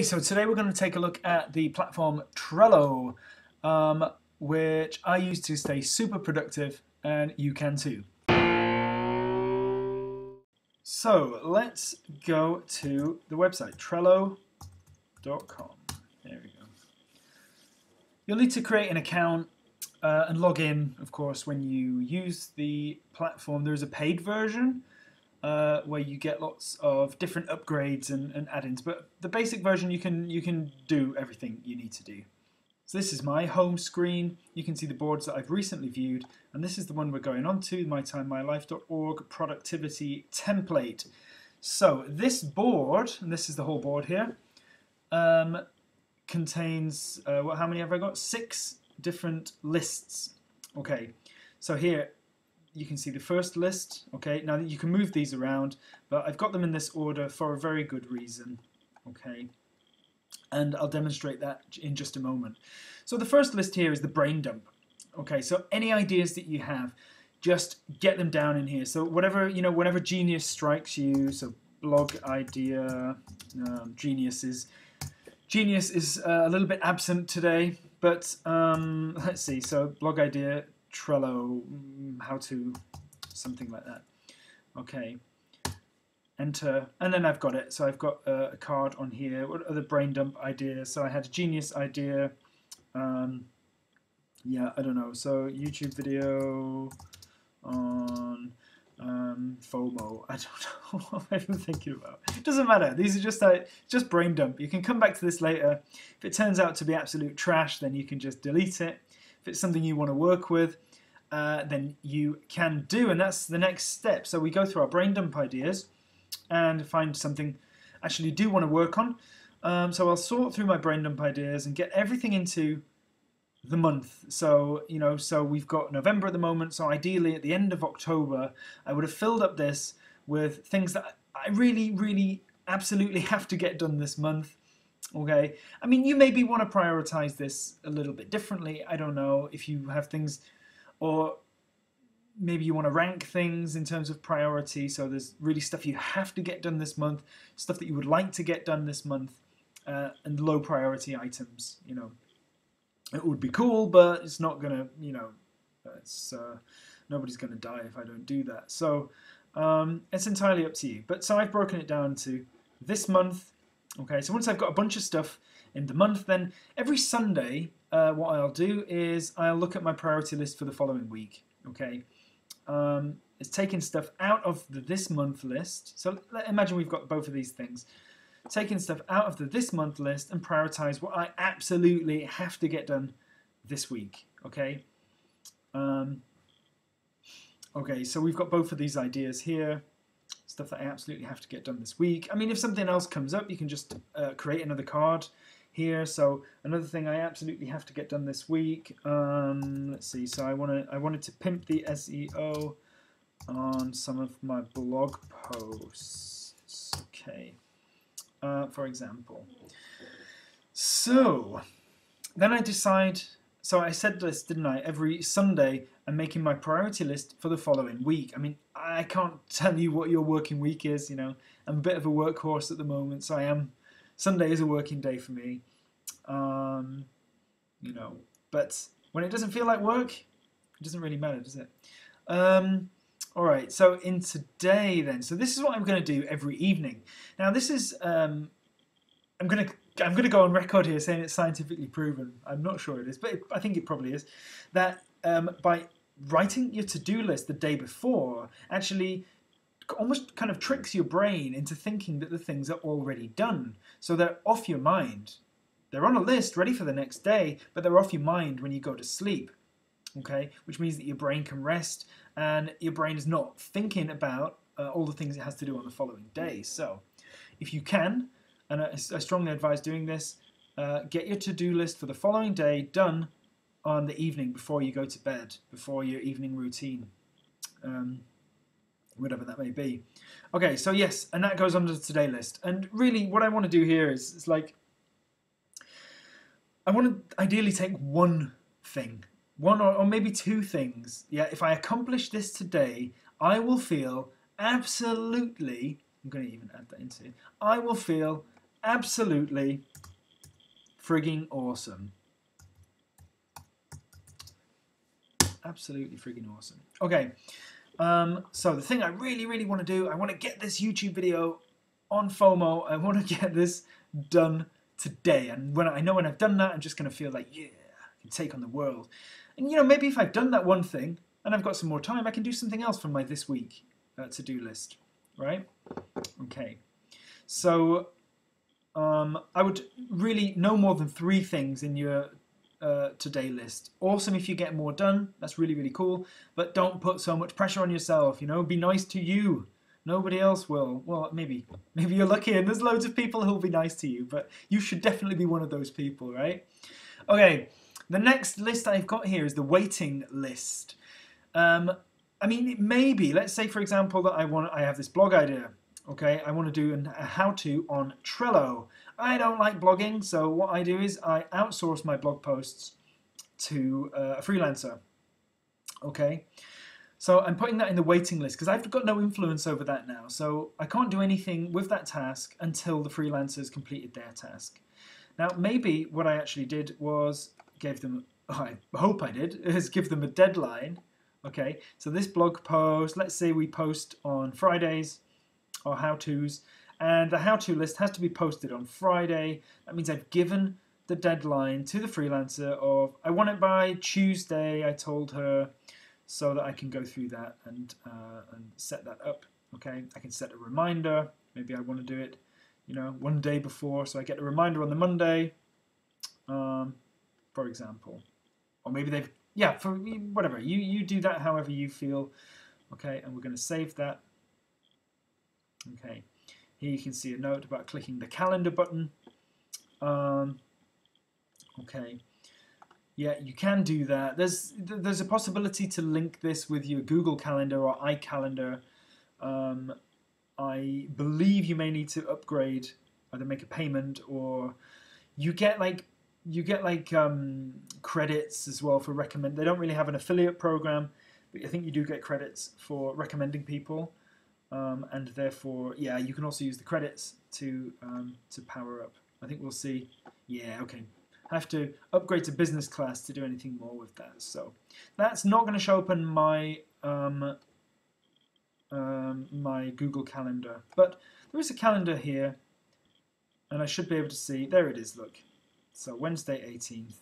So today we're going to take a look at the platform Trello, which I use to stay super productive, and you can too. So let's go to the website, trello.com. There we go. You'll need to create an account and log in, of course, when you use the platform. There's a paid version where you get lots of different upgrades and add-ins, but the basic version you can do everything you need to do. So this is my home screen. You can see the boards that I've recently viewed, and this is the one we're going on to, mytimemylife.org productivity template. So this board, and this is the whole board here, contains how many have I got? 6 different lists. Okay, so here you can see the first list. Okay, now you can move these around, but I've got them in this order for a very good reason. Okay, and I'll demonstrate that in just a moment. So the first list here is the brain dump. Okay, so any ideas that you have, just get them down in here. So whatever, whenever genius strikes you, so blog idea, genius is a little bit absent today, but let's see. So blog idea, Trello, how to, something like that. Okay, enter, and then I've got it. So I've got a card on here. What are the brain dump ideas? So I had a genius idea. Yeah, I don't know. So YouTube video on FOMO. I don't know what I'm even thinking about. It doesn't matter. These are just brain dump. You can come back to this later. If it turns out to be absolute trash, then you can just delete it. If it's something you want to work with, then you can do, and that's the next step. So we go through our brain dump ideas and find something I actually do want to work on. So I'll sort through my brain dump ideas and get everything into the month. So so we've got November at the moment, so ideally at the end of October I would have filled up this with things that I really absolutely have to get done this month. Okay, I mean, you maybe want to prioritize this a little bit differently. I don't know if you have things, or maybe you want to rank things in terms of priority. So there's really stuff you have to get done this month, stuff that you would like to get done this month, and low priority items. It would be cool, but it's not gonna, it's nobody's gonna die if I don't do that. So it's entirely up to you. But so I've broken it down to this month. Okay, so once I've got a bunch of stuff in the month, then every Sunday, what I'll do is I'll look at my priority list for the following week. Okay, it's taking stuff out of the this month list. So imagine we've got both of these things. Taking stuff out of the this month list and prioritize what I absolutely have to get done this week. Okay. Okay, so we've got both of these ideas here. Stuff that I absolutely have to get done this week. I mean, if something else comes up, you can just create another card here. So another thing I absolutely have to get done this week. Let's see. So I wanted to pimp the SEO on some of my blog posts. Okay, for example. So then I decide. So I said this, didn't I? Every Sunday, I'm making my priority list for the following week. I mean, I can't tell you what your working week is, I'm a bit of a workhorse at the moment, so Sunday is a working day for me. But when it doesn't feel like work, it doesn't really matter, does it? All right, so in today then, so this is what I'm going to do every evening. Now this is, I'm going to go on record here saying it's scientifically proven. I'm not sure it is, but I think it probably is. That by writing your to-do list the day before actually almost kind of tricks your brain into thinking that the things are already done. So they're off your mind. They're on a list ready for the next day, but they're off your mind when you go to sleep. Okay, which means that your brain can rest and your brain is not thinking about all the things it has to do on the following day. So if you can, and I strongly advise doing this, get your to-do list for the following day done on the evening before you go to bed, before your evening routine, whatever that may be. Okay, so yes, and that goes under the today list. And really what I want to do here is like, I want to ideally take one thing, one or maybe 2 things. Yeah, if I accomplish this today, I will feel absolutely, I'm going to even add that into it, I will feel absolutely frigging awesome. Absolutely frigging awesome. Okay, so the thing I really want to do, I want to get this YouTube video on FOMO. I want to get this done today. And when I know when I've done that, I'm just going to feel like, yeah, I can take on the world. And, you know, maybe if I've done that one thing and I've got some more time, I can do something else from my this week to-do list, right? Okay. So I would really no more than 3 things in your today list. Awesome if you get more done. That's really cool. But don't put so much pressure on yourself. You know, be nice to you. Nobody else will. Well, maybe you're lucky and there's loads of people who'll be nice to you, but you should definitely be one of those people, right? Okay, the next list I've got here is the waiting list. I mean, maybe, let's say for example that I have this blog idea. Okay, I want to do a how-to on Trello. I don't like blogging, so what I do is I outsource my blog posts to a freelancer. Okay, so I'm putting that in the waiting list because I've got no influence over that now. So I can't do anything with that task until the freelancers completed their task. Now, maybe what I actually did was gave them, I hope I did, is give them a deadline. Okay, so this blog post, let's say we post on Fridays, or how-tos, and the how-to list has to be posted on Friday. That means I've given the deadline to the freelancer of I want it by Tuesday, I told her, so that I can go through that and set that up. Okay, I can set a reminder. Maybe I want to do it, you know, one day before, so I get a reminder on the Monday, for example, or maybe they've, yeah, for whatever you do that however you feel. Okay, and we're going to save that. Okay, here you can see a note about clicking the calendar button. Okay, yeah, you can do that. There's a possibility to link this with your Google Calendar or iCalendar. I believe you may need to upgrade, either make a payment or you get like credits as well for recommend. They don't really have an affiliate program, but I think you do get credits for recommending people. And therefore, yeah, you can also use the credits to power up. I think we'll see. Yeah, okay. I have to upgrade to business class to do anything more with that. So that's not going to show up in my my Google Calendar, but there is a calendar here, and I should be able to see. There it is. Look. So Wednesday 18th,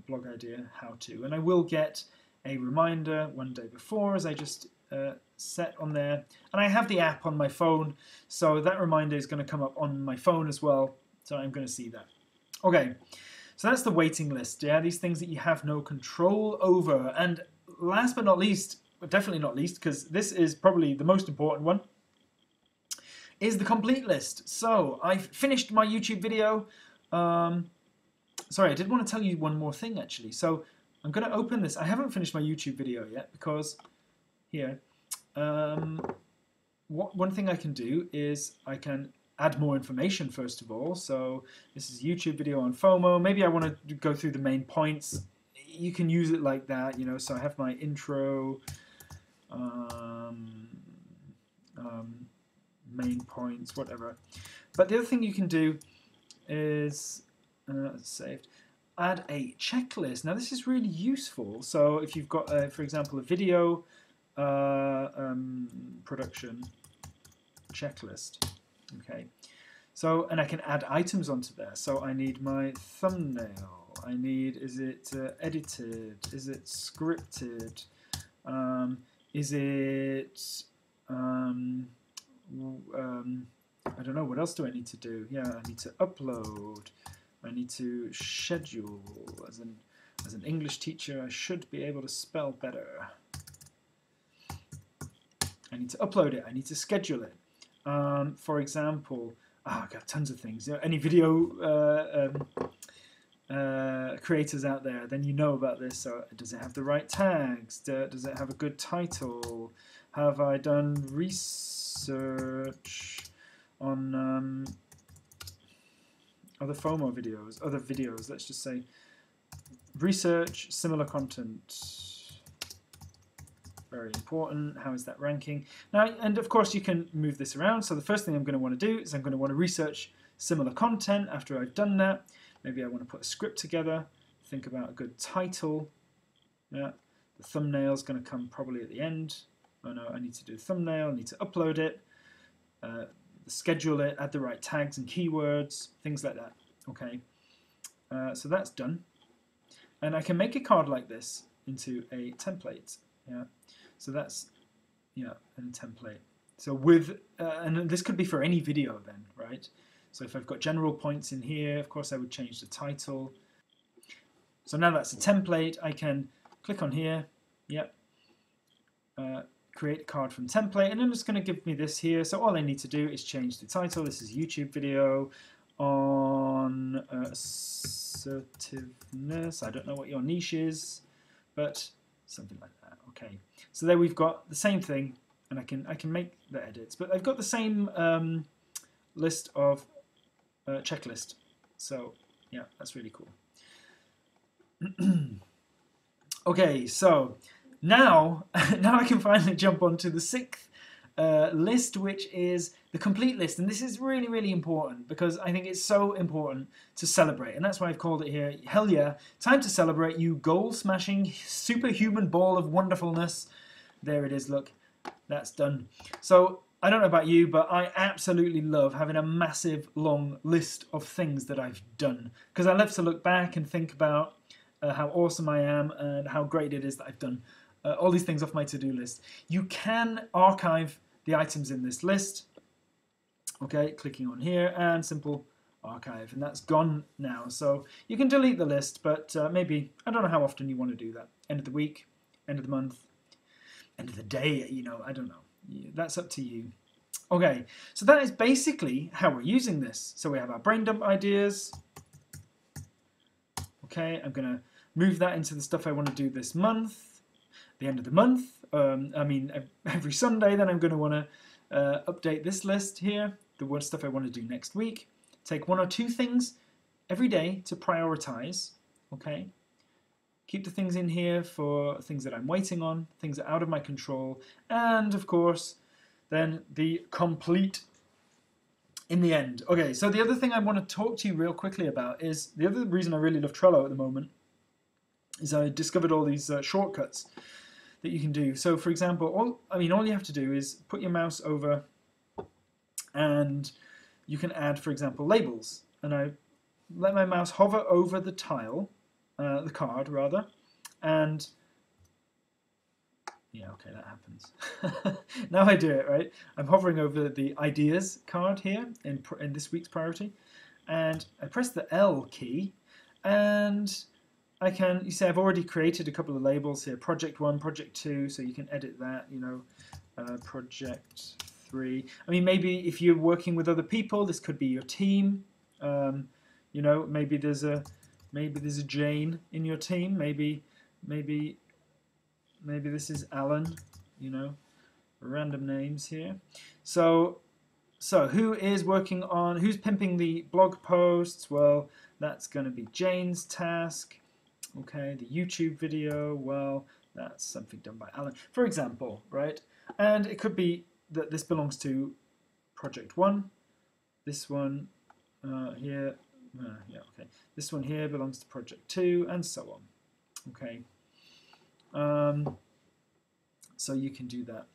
blog idea, how to, and I will get a reminder one day before, as I just set on there, and I have the app on my phone, so that reminder is going to come up on my phone as well, so I'm going to see that. Okay, so that's the waiting list. Yeah, these things that you have no control over. And last but not least, but definitely not least, because this is probably the most important one, is the complete list. So I've finished my YouTube video. Sorry, I did want to tell you one more thing actually. So I'm going to open this. I haven't finished my YouTube video yet because here, one thing I can do is I can add more information first of all. So this is a YouTube video on FOMO. Maybe I want to go through the main points. You can use it like that, you know. So I have my intro, main points, whatever. But the other thing you can do is saved. Add a checklist. Now this is really useful. So if you've got, for example, a video production checklist, okay. So and I can add items onto there. So I need my thumbnail. I need, is it edited? Is it scripted? Is it I don't know, what else do I need to do? Yeah, I need to upload. I need to schedule. As an English teacher, I should be able to spell better. I need to upload it. I need to schedule it. For example, I've got tons of things. Any video creators out there, then you know about this. So does it have the right tags? Does it have a good title? Have I done research on other FOMO videos, other videos? Let's just say research, similar content. Very important. How is that ranking? Now, and of course you can move this around. So the first thing I'm going to want to do is I'm going to want to research similar content after I've done that. Maybe I want to put a script together, think about a good title. Yeah, the thumbnail's going to come probably at the end. Oh no, I need to do a thumbnail, I need to upload it, schedule it, add the right tags and keywords, things like that. Okay, so that's done. And I can make a card like this into a template. Yeah, so that's, yeah, a template. So with, and this could be for any video then, right? So if I've got general points in here, of course I would change the title. So now that's a template, I can click on here, yep, create a card from template, and then it's going to give me this here. So all I need to do is change the title. This is YouTube video on assertiveness. I don't know what your niche is, but something like that. Okay, so there we've got the same thing, and I can make the edits, but I've got the same list of checklist. So yeah, that's really cool. Okay, so now I can finally jump onto the sixth list, which is the complete list. And this is really, really important because I think it's so important to celebrate. And that's why I've called it here, hell yeah, time to celebrate, you goal-smashing superhuman ball of wonderfulness. There it is, look, that's done. So I don't know about you, but I absolutely love having a massive, long list of things that I've done because I love to look back and think about how awesome I am and how great it is that I've done all these things off my to-do list. You can archive the items in this list. Okay, clicking on here and simple archive, and that's gone now. So you can delete the list, but maybe, I don't know how often you want to do that. End of the week, end of the month, end of the day, you know, I don't know. That's up to you. Okay, so that is basically how we're using this. So we have our brain dump ideas. Okay, I'm going to move that into the stuff I want to do this month, the end of the month. I mean, every Sunday, then I'm going to want to update this list here, the stuff I want to do next week. Take one or two things every day to prioritize, okay? Keep the things in here for things that I'm waiting on, things that are out of my control, and of course, then the complete in the end. Okay, so the other thing I want to talk to you real quickly about is, the other reason I really love Trello at the moment is I discovered all these shortcuts that you can do. So for example, all you have to do is put your mouse over and you can add, for example, labels. And I let my mouse hover over the tile, the card rather, and yeah, okay, that happens. Now I do it, right? I'm hovering over the ideas card here in this week's priority, and I press the L key, and I can, you see I've already created a couple of labels here, project 1, project 2, so you can edit that, you know, project 3. I mean, maybe if you're working with other people, this could be your team. You know, maybe there's a Jane in your team, maybe this is Alan, you know, random names here. So who is working on, who's pimping the blog posts? Well, that's going to be Jane's task. Okay, the YouTube video, well, that's something done by Alan, for example, right? And it could be that this belongs to project 1. This one here, yeah, okay. This one here belongs to project 2, and so on. Okay. So you can do that.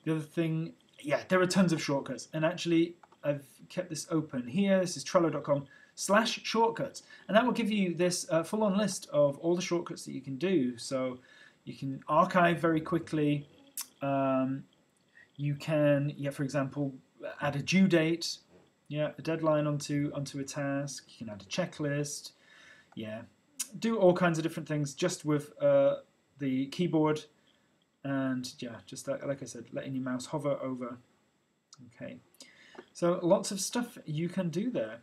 The other thing, yeah, there are tons of shortcuts, and actually I've kept this open here. This is trello.com/shortcuts, and that will give you this full-on list of all the shortcuts that you can do. So you can archive very quickly. You can, yeah, for example, add a due date, yeah, a deadline onto a task. You can add a checklist, yeah, do all kinds of different things just with the keyboard, and yeah, just like I said, letting your mouse hover over. Okay, so lots of stuff you can do there.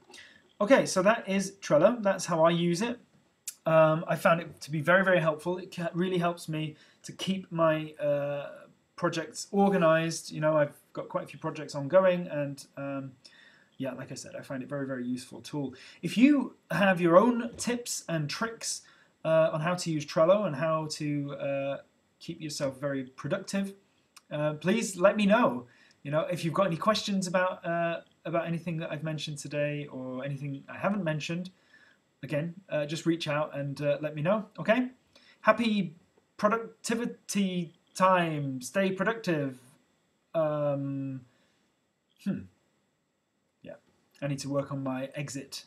Okay, so that is Trello. That's how I use it. I found it to be very, very helpful. It really helps me to keep my projects organized. You know, I've got quite a few projects ongoing, and yeah, like I said, I find it very, very useful tool. If you have your own tips and tricks on how to use Trello and how to keep yourself very productive, please let me know. You know, if you've got any questions about anything that I've mentioned today or anything I haven't mentioned, again, just reach out and let me know. Okay. Happy productivity time. Stay productive. Yeah. I need to work on my exit